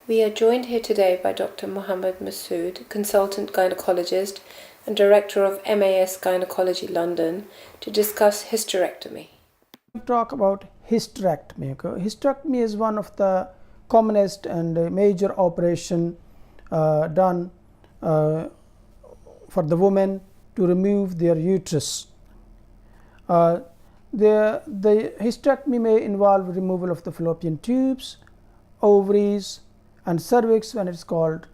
We are joined here today by Dr. Mohammad Masood, consultant gynaecologist and director of MAS Gynaecology London, to discuss hysterectomy. Talk about hysterectomy. Hysterectomy is one of the commonest and major operation done for the woman to remove their uterus. The hysterectomy may involve removal of the fallopian tubes, ovaries, and cervix when it's called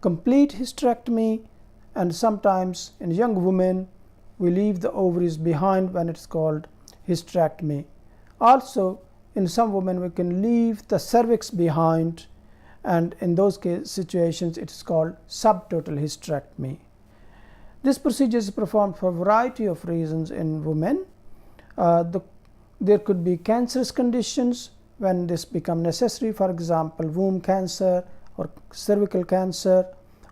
complete hysterectomy, and sometimes in young women we leave the ovaries behind when it's called hysterectomy. Also, in some women we can leave the cervix behind, and in those situations it is called subtotal hysterectomy. This procedure is performed for a variety of reasons in women. There could be cancerous conditions when this becomes necessary, for example womb cancer or cervical cancer,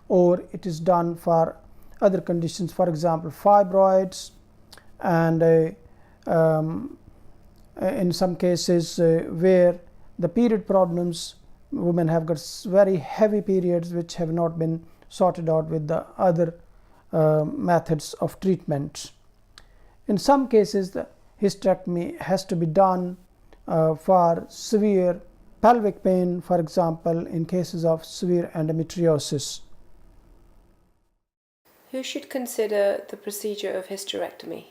or it is done for other conditions, for example fibroids, and in some cases where the period problems, women have got very heavy periods which have not been sorted out with the other methods of treatment. In some cases the hysterectomy has to be done for severe pelvic pain, for example in cases of severe endometriosis. Who should consider the procedure of hysterectomy?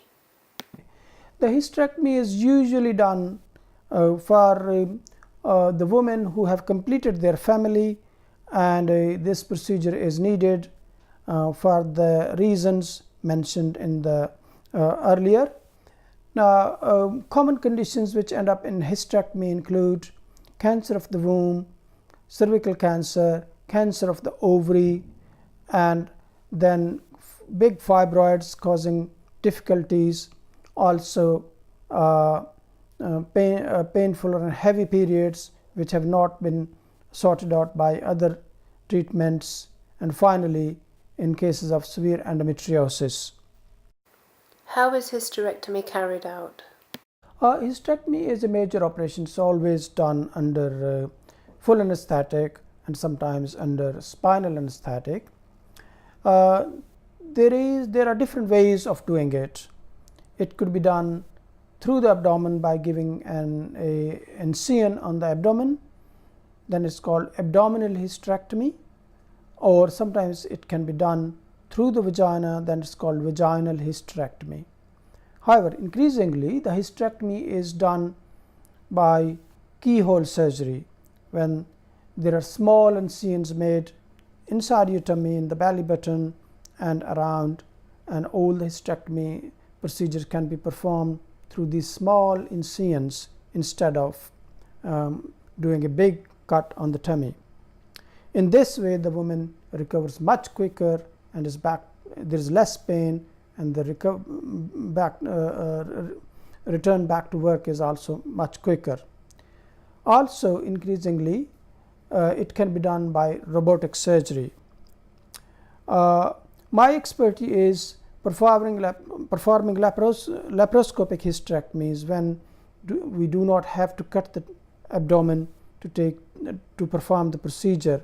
The hysterectomy is usually done for the women who have completed their family, and this procedure is needed for the reasons mentioned in the earlier. Now, common conditions which end up in hysterectomy include cancer of the womb, cervical cancer, cancer of the ovary, and then big fibroids causing difficulties, also painful and heavy periods which have not been sorted out by other treatments, and finally in cases of severe endometriosis. How is hysterectomy carried out? Hysterectomy is a major operation. It's always done under full anesthetic and sometimes under spinal anesthetic. There are different ways of doing it. It could be done through the abdomen by giving an incision on the abdomen, then it's called abdominal hysterectomy, or sometimes it can be done through the vagina, then it's called vaginal hysterectomy. However, increasingly the hysterectomy is done by keyhole surgery, when there are small incisions made inside your tummy, in the belly button and around, and all the hysterectomy procedures can be performed through these small incisions instead of doing a big cut on the tummy. In this way the woman recovers much quicker and is back, there is less pain, and the return back to work is also much quicker. Also increasingly it can be done by robotic surgery. My expertise is performing laparoscopic hysterectomies when we do not have to cut the abdomen to perform the procedure,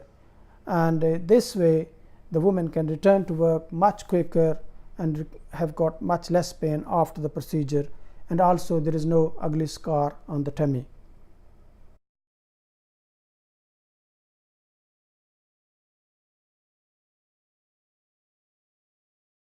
and this way the woman can return to work much quicker and have got much less pain after the procedure, and also there is no ugly scar on the tummy.